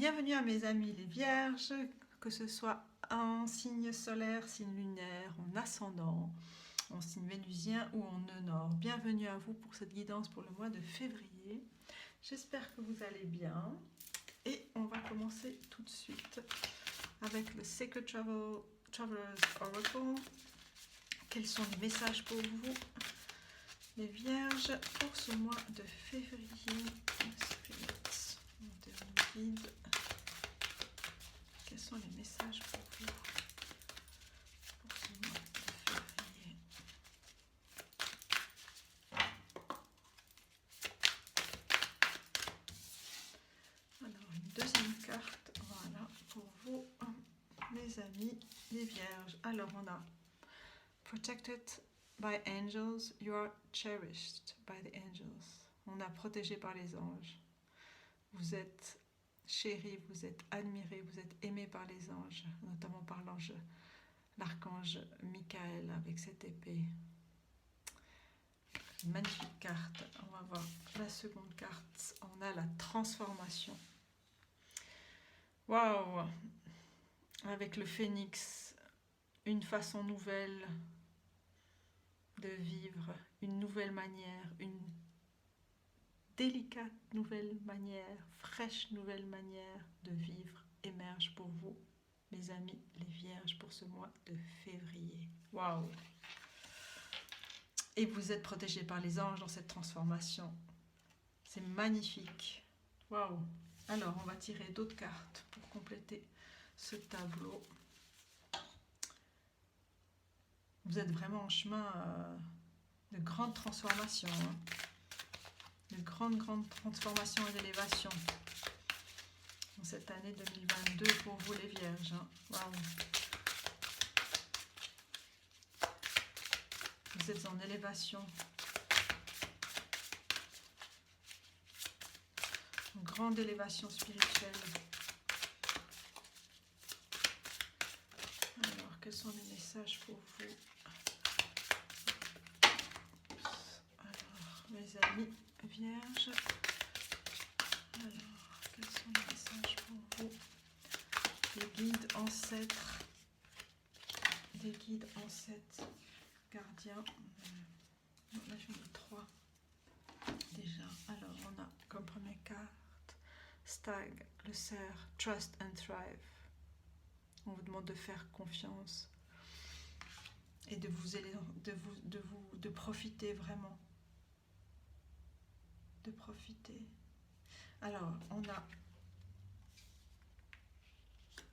Bienvenue à mes amis les vierges, que ce soit en signe solaire, signe lunaire, en ascendant, en signe vénusien ou en nœud nord. Bienvenue à vous pour cette guidance pour le mois de février. J'espère que vous allez bien. Et on va commencer tout de suite avec le Sacred Traveler's Oracle. Quels sont les messages pour vous, les vierges, pour ce mois de février? Guide. Quels sont les messages pour vous pour ce mois de février? Alors, une deuxième carte, voilà, pour vous, mes amis, les vierges. Alors, on a Protected by angels, you are cherished by the angels. On a protégé par les anges. Vous êtes chéri, vous êtes admiré, vous êtes aimé par les anges, notamment par l'archange Michael avec cette épée. Magnifique carte. On va voir la seconde carte. On a la transformation. Waouh! Avec le phénix, une façon nouvelle de vivre, une nouvelle manière, une délicate nouvelle manière, fraîche nouvelle manière de vivre émerge pour vous, mes amis les vierges, pour ce mois de février. Waouh! Et vous êtes protégés par les anges dans cette transformation. C'est magnifique. Waouh! Alors, on va tirer d'autres cartes pour compléter ce tableau. Vous êtes vraiment en chemin de grande transformation. De grandes transformations et d'élévation dans cette année 2022 pour vous les vierges. Waouh! Vous êtes en élévation. Une grande élévation spirituelle. Alors, quels sont les messages pour vous? Alors, mes amis vierges. Alors, quels sont les messages pour vous? Des guides ancêtres. Des guides ancêtres gardiens. Là, je mets 3 déjà. Alors, on a comme première carte Stag, le cerf, Trust and Thrive. On vous demande de faire confiance et de profiter vraiment. De profiter. Alors, on a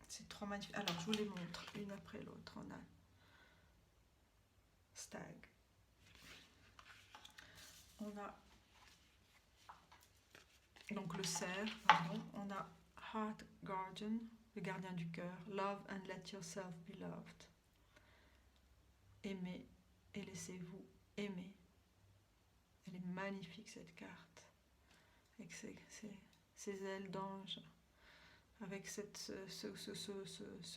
ces 3 magnifiques. Alors, je vous les montre une après l'autre. On a Stag. On a donc le cerf, pardon. On a Heart Guardian, le gardien du cœur. Love and let yourself be loved. Aimez et laissez-vous aimer. Elle est magnifique cette carte. Avec ses ailes d'ange. Avec ce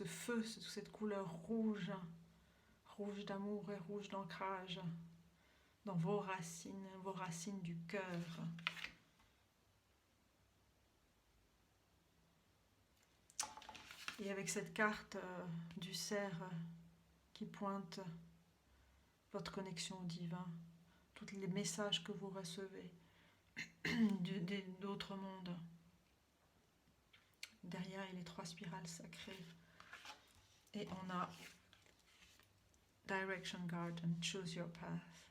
feu, cette couleur rouge. Rouge d'amour et rouge d'ancrage. Dans vos racines du cœur. Et avec cette carte du cerf qui pointe votre connexion au divin, tous les messages que vous recevez d'autres mondes. Derrière, il y a les 3 spirales sacrées. Et on a Direction Garden, Choose Your Path.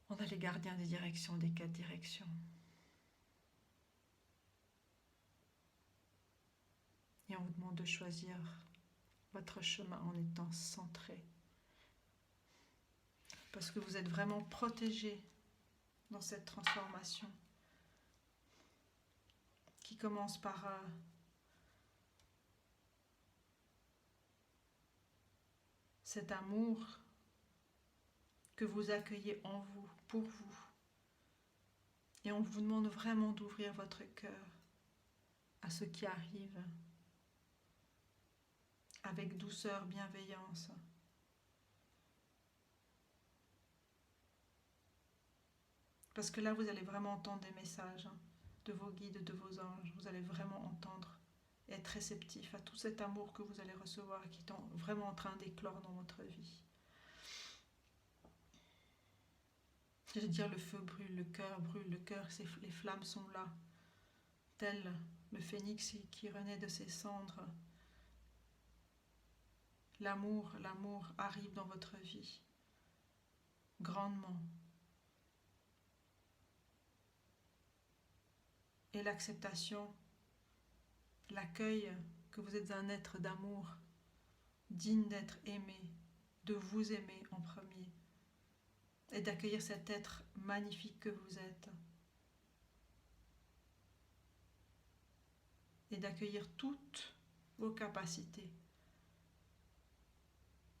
On a les gardiens des directions, des 4 directions. Et on vous demande de choisir votre chemin en étant centré. Parce que vous êtes vraiment protégé dans cette transformation qui commence par cet amour que vous accueillez en vous, pour vous. Et on vous demande vraiment d'ouvrir votre cœur à ce qui arrive avec douceur, bienveillance. Parce que là, vous allez vraiment entendre des messages. de vos guides, de vos anges. Vous allez vraiment entendre et être réceptif à tout cet amour que vous allez recevoir et qui est vraiment en train d'éclore dans votre vie. Je veux dire, le feu brûle, le cœur, les flammes sont là, tel le phénix qui renaît de ses cendres. L'amour arrive dans votre vie, grandement. Et l'acceptation, l'accueil que vous êtes un être d'amour, digne d'être aimé, de vous aimer en premier, et d'accueillir cet être magnifique que vous êtes, et d'accueillir toutes vos capacités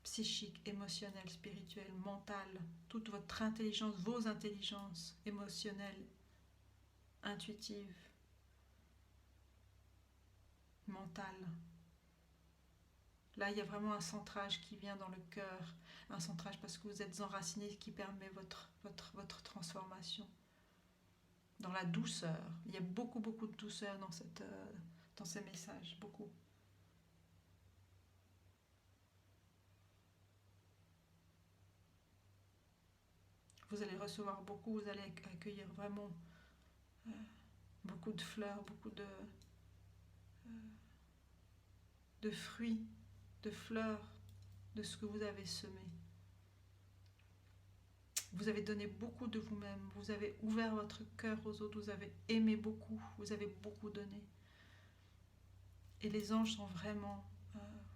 psychiques, émotionnelles, spirituelles, mentales, toute votre intelligence, vos intelligences émotionnelles, intuitives, mentales. Là, il y a vraiment un centrage qui vient dans le cœur, un centrage parce que vous êtes enraciné qui permet votre transformation. Dans la douceur. Il y a beaucoup de douceur dans ces messages, beaucoup. Vous allez recevoir beaucoup, vous allez accueillir vraiment beaucoup de fleurs, beaucoup de fruits, de fleurs, de ce que vous avez semé. Vous avez donné beaucoup de vous-même, vous avez ouvert votre cœur aux autres, vous avez aimé beaucoup, vous avez beaucoup donné. Et les anges sont vraiment,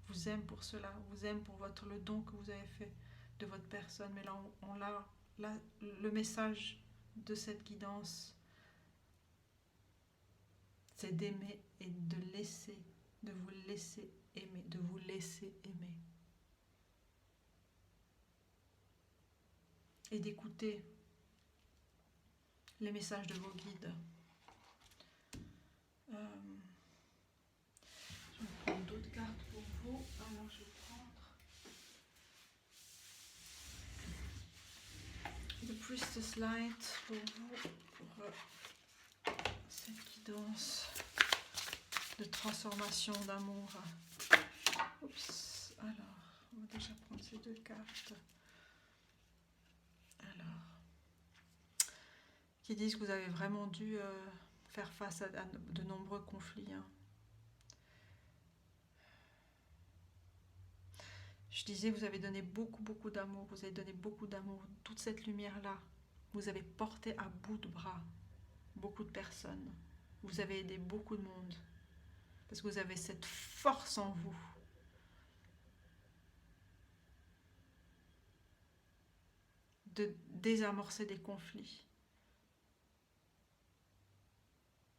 vous aiment pour cela, vous aiment pour le don que vous avez fait de votre personne. Mais là, le message de cette guidance, c'est d'aimer et de vous laisser aimer, de vous laisser aimer. Et d'écouter les messages de vos guides. Je vais prendre d'autres cartes pour vous. Alors je vais prendre The Priestess Light pour vous, pour cette guidance de transformation, d'amour. Oups, alors, on va déjà prendre ces deux cartes. Alors, qui disent que vous avez vraiment dû faire face à de nombreux conflits. Hein. Je disais, vous avez donné beaucoup d'amour, vous avez donné beaucoup d'amour. Toute cette lumière-là, vous avez porté à bout de bras beaucoup de personnes. Vous avez aidé beaucoup de monde. Parce que vous avez cette force en vous. De désamorcer des conflits.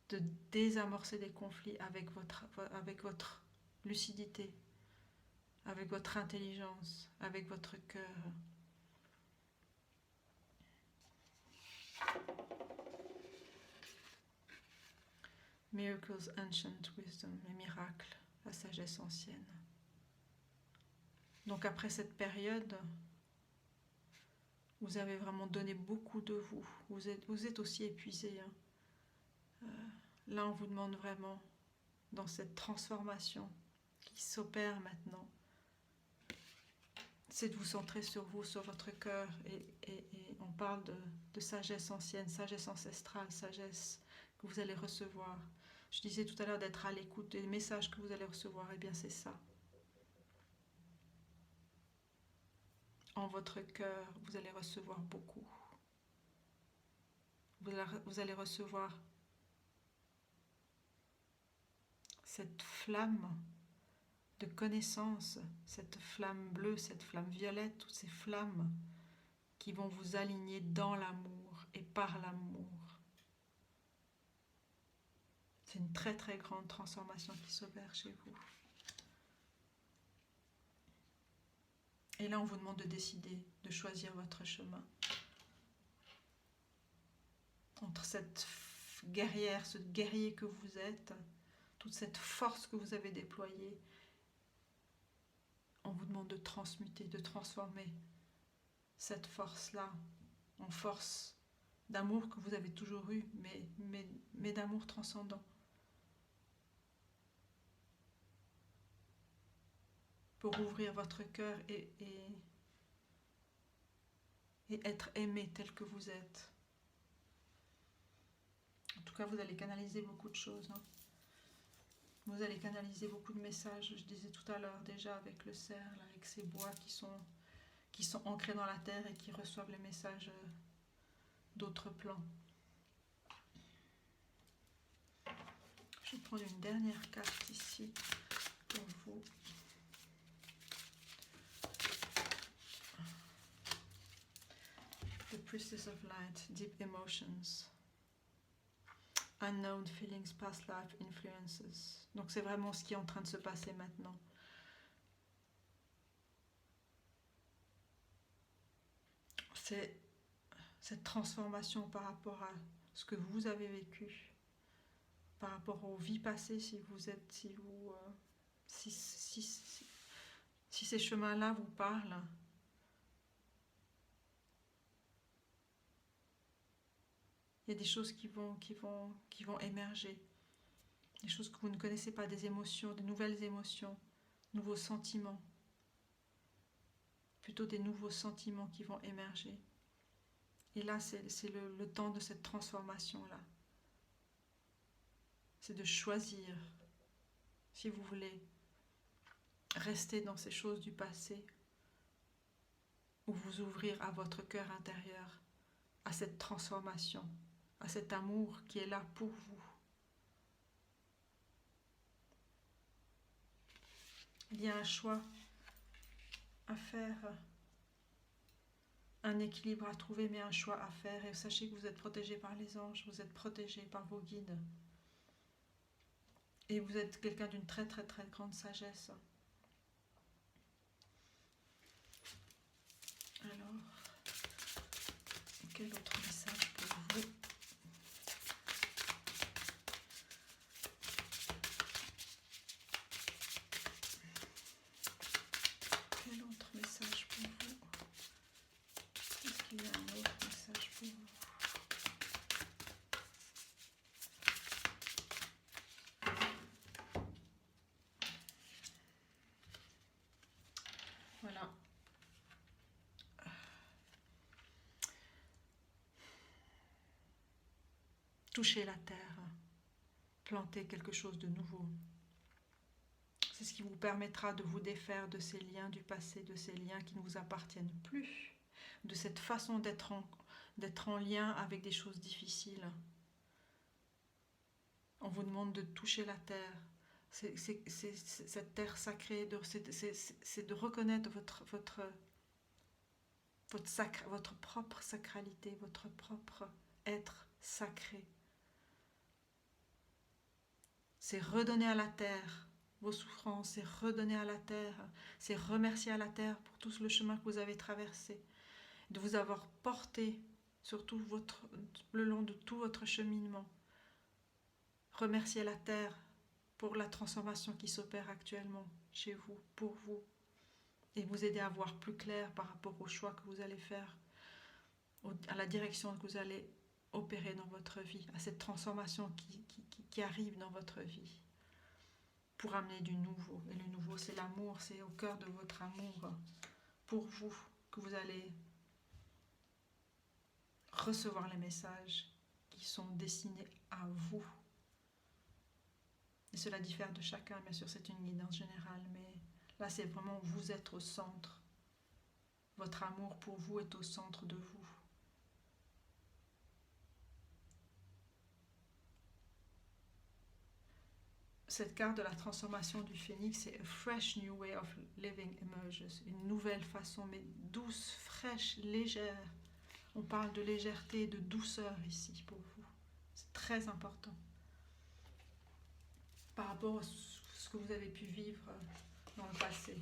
De désamorcer des conflits avec votre lucidité, avec votre intelligence, avec votre cœur. Miracles, Ancient Wisdom, les miracles, la sagesse ancienne. Donc après cette période, vous avez vraiment donné beaucoup de vous. Vous êtes aussi épuisé. Hein. Là, on vous demande vraiment, dans cette transformation qui s'opère maintenant, c'est de vous centrer sur vous, sur votre cœur. Et on parle de sagesse ancienne, sagesse ancestrale, sagesse que vous allez recevoir. Je disais tout à l'heure d'être à l'écoute des messages que vous allez recevoir. Eh bien, c'est ça. En votre cœur, vous allez recevoir beaucoup. Vous allez recevoir cette flamme de connaissance, cette flamme bleue, cette flamme violette, toutes ces flammes qui vont vous aligner dans l'amour et par l'amour. C'est une très grande transformation qui s'opère chez vous. Et là, on vous demande de décider, de choisir votre chemin. Entre cette guerrière, ce guerrier que vous êtes, toute cette force que vous avez déployée, on vous demande de transmuter, de transformer cette force-là en force d'amour que vous avez toujours eu, mais d'amour transcendant. Pour ouvrir votre cœur et être aimé tel que vous êtes. En tout cas, vous allez canaliser beaucoup de choses. Hein. Vous allez canaliser beaucoup de messages. Je disais tout à l'heure déjà avec le cerf, là, avec ces bois qui sont ancrés dans la terre et qui reçoivent les messages d'autres plans. Je vais prendre une dernière carte ici pour vous. The Priestess of Light, Deep Emotions. Unknown Feelings, Past Life Influences. Donc c'est vraiment ce qui est en train de se passer maintenant. C'est cette transformation par rapport à ce que vous avez vécu, par rapport aux vies passées, si ces chemins-là vous parlent. Il y a des choses qui vont émerger, des choses que vous ne connaissez pas, des émotions, de nouvelles émotions, nouveaux sentiments, plutôt des nouveaux sentiments qui vont émerger. Et là, c'est le temps de cette transformation-là. C'est de choisir, si vous voulez, rester dans ces choses du passé, ou vous ouvrir à votre cœur intérieur, à cette transformation, à cet amour qui est là pour vous. Il y a un choix à faire, un équilibre à trouver, mais un choix à faire. Et sachez que vous êtes protégé par les anges, vous êtes protégé par vos guides. Et vous êtes quelqu'un d'une très très très grande sagesse. Alors, quel autre message pour vous ? Quel autre message pour vous ? Est-ce qu'il y a un autre message pour vous ? Voilà. Toucher la terre, planter quelque chose de nouveau. C'est ce qui vous permettra de vous défaire de ces liens du passé, de ces liens qui ne vous appartiennent plus, de cette façon d'être en lien avec des choses difficiles. On vous demande de toucher la terre. C'est cette terre sacrée, c'est de reconnaître votre propre sacralité, votre propre être sacré. C'est redonner à la terre vos souffrances, c'est redonner à la terre, c'est remercier à la terre pour tout le chemin que vous avez traversé, de vous avoir porté surtout le long de tout votre cheminement. Remercier la terre pour la transformation qui s'opère actuellement chez vous, pour vous, et vous aider à voir plus clair par rapport aux choix que vous allez faire, à la direction que vous allez opérer dans votre vie, à cette transformation qui arrive dans votre vie, pour amener du nouveau. Et le nouveau, c'est l'amour, c'est au cœur de votre amour pour vous que vous allez recevoir les messages qui sont destinés à vous. Et cela diffère de chacun, bien sûr, c'est une guidance générale, mais là, c'est vraiment vous êtes au centre. Votre amour pour vous est au centre de vous. Cette carte de la transformation du phénix, c'est a fresh new way of living emerges. Une nouvelle façon, mais douce, fraîche, légère. On parle de légèreté et de douceur ici pour vous. C'est très important. Par rapport à ce que vous avez pu vivre dans le passé.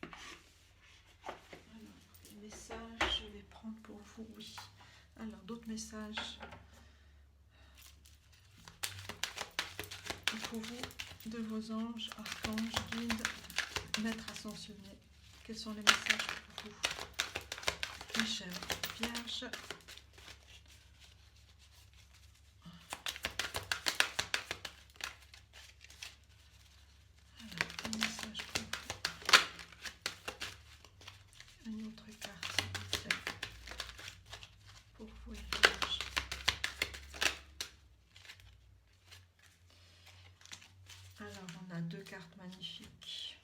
Alors, les messages, je vais prendre pour vous, oui. Alors, d'autres messages pour vous, de vos anges, archanges, guides, maîtres ascensionnés. Quels sont les messages pour vous ? Mes chers vierges, carte magnifique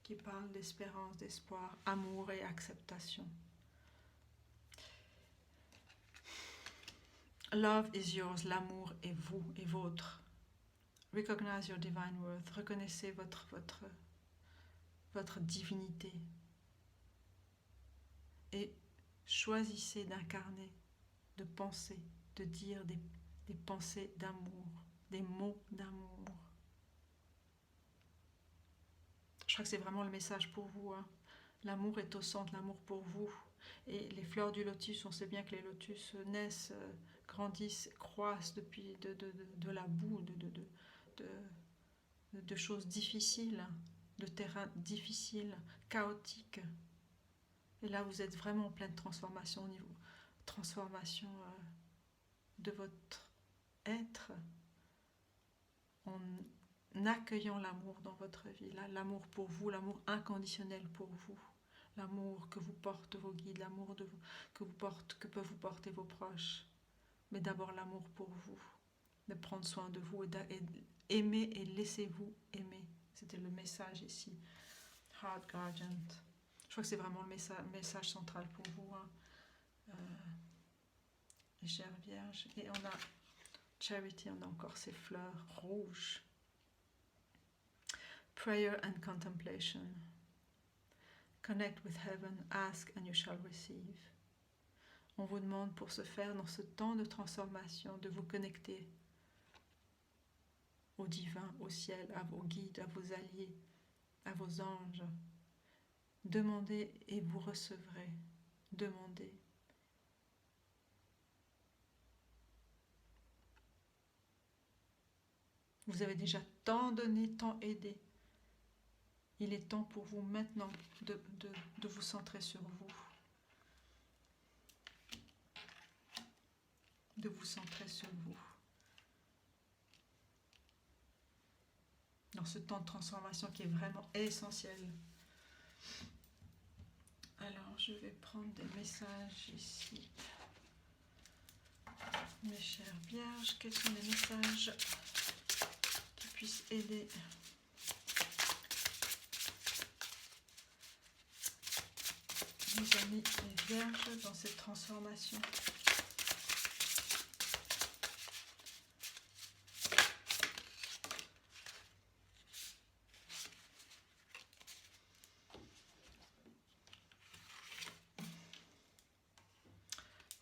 qui parle d'espérance, d'espoir, amour et acceptation. Love is yours, l'amour est vous et vôtre. Recognize your divine worth, reconnaissez votre divinité et choisissez d'incarner, de penser, de dire des pensées d'amour, des mots d'amour. Je crois que c'est vraiment le message pour vous. Hein. L'amour est au centre, l'amour pour vous. Et les fleurs du lotus, on sait bien que les lotus naissent, grandissent, croissent depuis de la boue, de choses difficiles, de terrains difficiles, chaotiques. Et là, vous êtes vraiment en pleine transformation au niveau transformation de votre être en accueillant l'amour dans votre vie, l'amour pour vous, l'amour inconditionnel pour vous, l'amour que vous portent vos guides, l'amour que peuvent vous porter vos proches, mais d'abord l'amour pour vous, de prendre soin de vous et d'aimer et laissez-vous aimer. C'était le message ici. Heart Guardian. Je crois que c'est vraiment le message central pour vous. Hein. Les chères vierges. Et on a Charity, on a encore ces fleurs rouges. Prayer and contemplation. Connect with heaven, ask and you shall receive. On vous demande pour ce faire, dans ce temps de transformation, de vous connecter au divin, au ciel, à vos guides, à vos alliés, à vos anges. Demandez et vous recevrez. Demandez. Vous avez déjà tant donné, tant aidé. Il est temps pour vous maintenant de vous centrer sur vous. De vous centrer sur vous. Dans ce temps de transformation qui est vraiment essentiel. Alors, je vais prendre des messages ici. Mes chères vierges, quels sont les messages qui puissent aider mes amis les vierges dans cette transformation?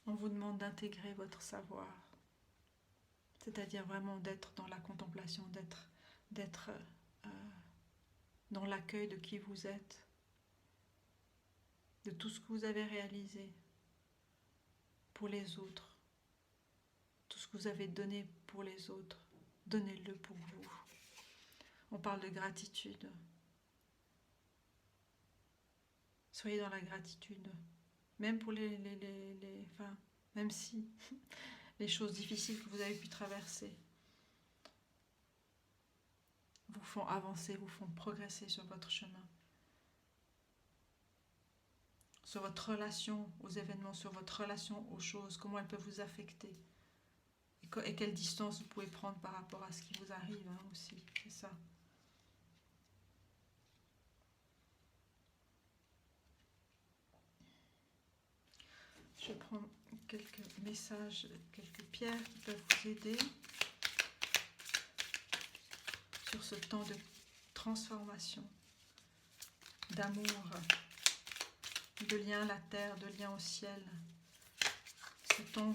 On vous demande d'intégrer votre savoir, c'est-à-dire vraiment d'être dans la contemplation, d'être dans l'accueil de qui vous êtes, de tout ce que vous avez réalisé pour les autres, tout ce que vous avez donné pour les autres, donnez-le pour vous. On parle de gratitude. Soyez dans la gratitude, même pour enfin, même si les choses difficiles que vous avez pu traverser vous font avancer, vous font progresser sur votre chemin, sur votre relation aux événements, sur votre relation aux choses, comment elles peuvent vous affecter et quelle distance vous pouvez prendre par rapport à ce qui vous arrive aussi, c'est ça. Je prends quelques messages, quelques pierres qui peuvent vous aider sur ce temps de transformation, d'amour, de lien à la terre, de lien au ciel. Ce temps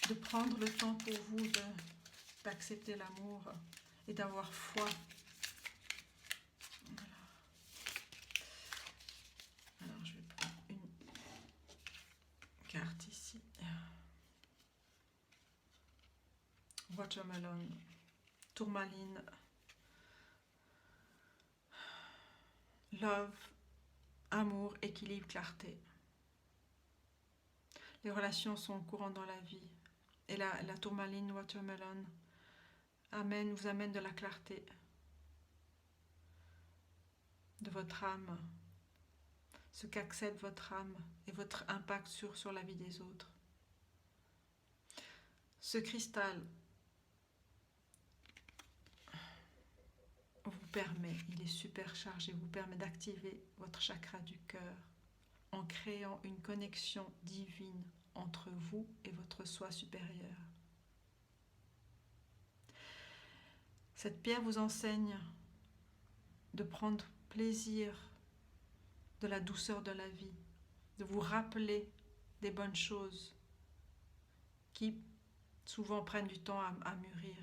de prendre le temps pour vous d'accepter l'amour et d'avoir foi. Voilà. Alors je vais prendre une carte ici. Watermelon, tourmaline, love, amour, équilibre, clarté. Les relations sont courantes dans la vie. Et la tourmaline, watermelon, vous amène de la clarté de votre âme, ce qu'accepte votre âme et votre impact sur la vie des autres. Ce cristal, permet, il est superchargé, vous permet d'activer votre chakra du cœur en créant une connexion divine entre vous et votre soi supérieur. Cette pierre vous enseigne de prendre plaisir de la douceur de la vie, de vous rappeler des bonnes choses qui souvent prennent du temps à mûrir.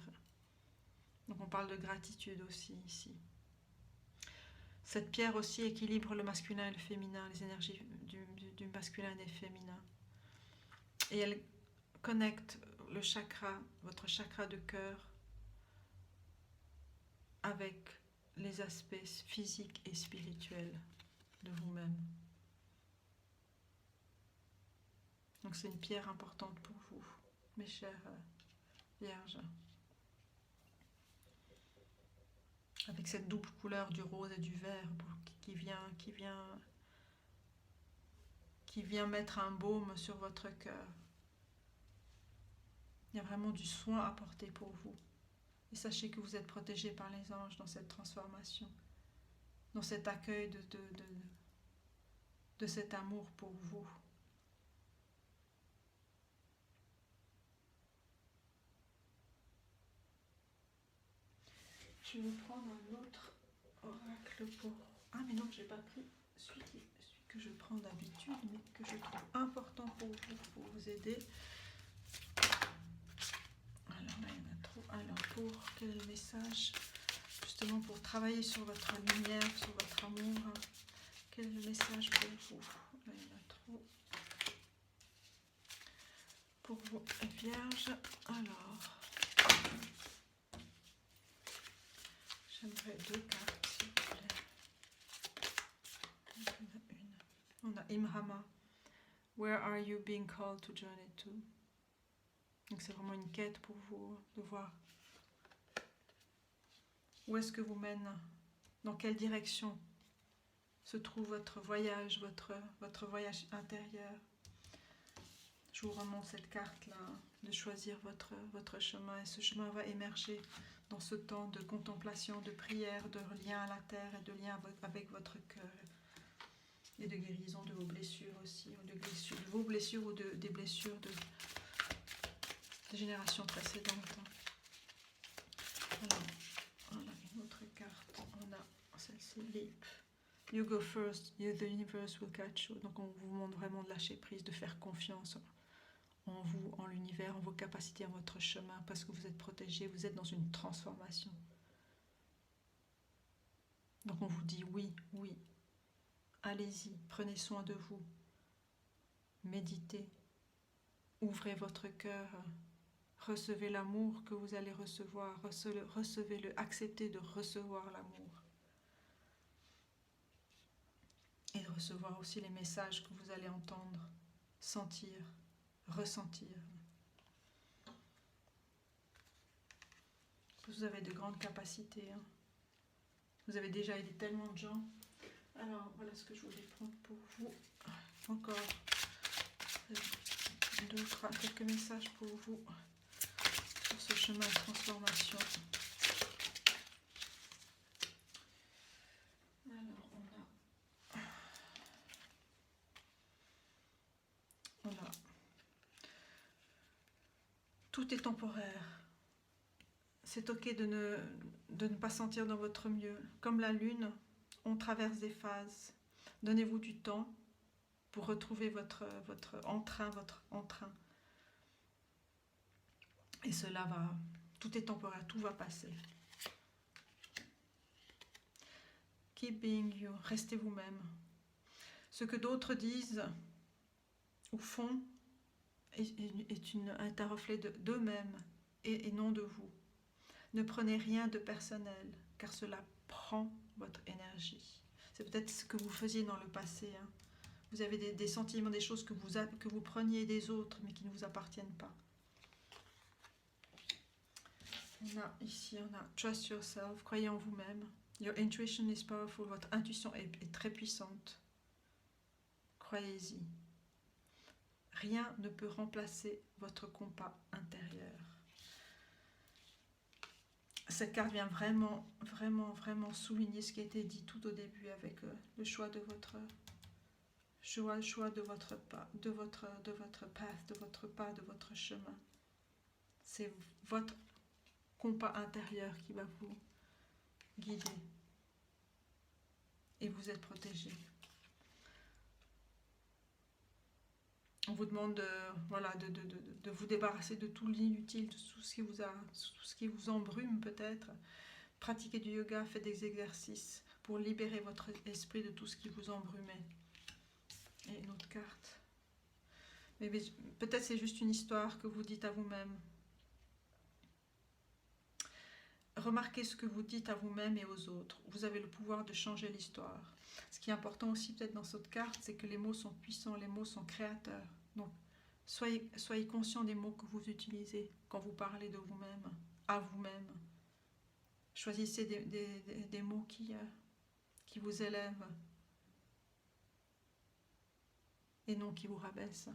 Donc on parle de gratitude aussi ici. Cette pierre aussi équilibre le masculin et le féminin, les énergies du masculin et du féminin. Et elle connecte le chakra, votre chakra de cœur, avec les aspects physiques et spirituels de vous-même. Donc c'est une pierre importante pour vous, mes chères vierges. Avec cette double couleur du rose et du vert qui vient mettre un baume sur votre cœur. Il y a vraiment du soin à porter pour vous. Et sachez que vous êtes protégés par les anges dans cette transformation, dans cet accueil de cet amour pour vous. Je vais prendre un autre oracle pour... Ah mais non, j'ai pas pris celui que je prends d'habitude, mais que je trouve important pour vous aider. Alors là, il y en a trop. Alors, quel est le message? Justement, pour travailler sur votre lumière, sur votre amour. Quel est le message pour vous? Là, il y en a trop. Pour vous, Vierge. Alors, j'aimerais 2 cartes, s'il vous plaît. On a Imrama. Where are you being called to journey to? Donc c'est vraiment une quête pour vous de voir où est-ce que vous mène, dans quelle direction se trouve votre voyage, votre voyage intérieur. Je vous remonte cette carte-là, de choisir votre chemin. Et ce chemin va émerger dans ce temps de contemplation, de prière, de lien à la terre et de lien avec votre cœur. Et de guérison de vos blessures aussi, ou de vos blessures ou des blessures de générations précédentes. Alors, on a une autre carte. On a celle-ci, Leap. You go first, the universe will catch you. Donc on vous demande vraiment de lâcher prise, de faire confiance en vous, en l'univers, en vos capacités, en votre chemin, parce que vous êtes protégé, vous êtes dans une transformation. Donc on vous dit oui, oui. Allez-y, prenez soin de vous. Méditez. Ouvrez votre cœur. Recevez l'amour que vous allez recevoir. Recevez-le. Acceptez de recevoir l'amour. Et de recevoir aussi les messages que vous allez entendre, sentir, ressentir. Vous avez de grandes capacités. Hein. Vous avez déjà aidé tellement de gens. Alors, voilà ce que je voulais prendre pour vous. Encore quelques messages pour vous sur ce chemin de transformation. Alors, on a tout est temporaire. C'est ok de ne pas sentir dans votre mieux. Comme la lune, on traverse des phases. Donnez-vous du temps pour retrouver votre entrain, Et cela va... Tout est temporaire, tout va passer. Keep being you. Restez vous-même. Ce que d'autres disent ou font est un reflet d'eux-mêmes et non de vous. Ne prenez rien de personnel, car cela prend votre énergie. C'est peut-être ce que vous faisiez dans le passé. Hein. Vous avez des sentiments, des choses que vous preniez des autres, mais qui ne vous appartiennent pas. On a Trust yourself, croyez en vous-même. Your intuition is powerful, votre intuition est très puissante. Croyez-y. Rien ne peut remplacer votre compas intérieur. Cette carte vient vraiment vraiment, vraiment souligner ce qui a été dit tout au début avec le choix de votre pas, de votre path, de votre pas, de votre chemin. C'est votre compas intérieur qui va vous guider. Et vous êtes protégé. On vous demande de vous débarrasser de tout l'inutile, de tout ce qui vous embrume peut-être. Pratiquez du yoga, faites des exercices pour libérer votre esprit de tout ce qui vous embrumait. Et une autre carte. Mais peut-être c'est juste une histoire que vous dites à vous-même. Remarquez ce que vous dites à vous-même et aux autres. Vous avez le pouvoir de changer l'histoire. Ce qui est important aussi peut-être dans cette carte, c'est que les mots sont puissants, les mots sont créateurs. Donc, soyez conscient des mots que vous utilisez quand vous parlez de vous-même, à vous-même. Choisissez des mots qui vous élèvent et non qui vous rabaissent.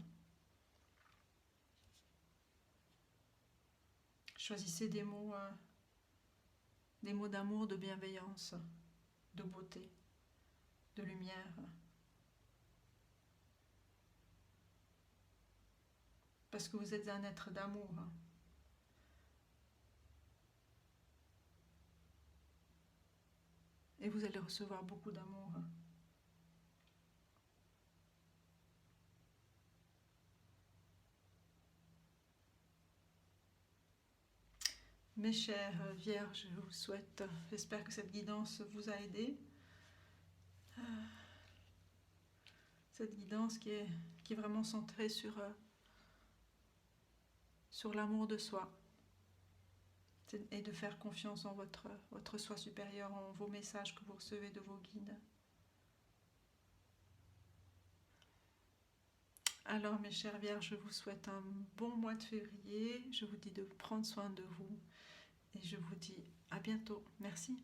Choisissez des mots d'amour, de bienveillance, de beauté, de lumière. Parce que vous êtes un être d'amour. Et vous allez recevoir beaucoup d'amour. Mes chères vierges, je vous souhaite, j'espère que cette guidance vous a aidé. Cette guidance qui est vraiment centrée sur l'amour de soi. Et de faire confiance en votre soi supérieur, en vos messages que vous recevez de vos guides. Alors mes chères vierges, je vous souhaite un bon mois de février. Je vous dis de prendre soin de vous. Et je vous dis à bientôt. Merci.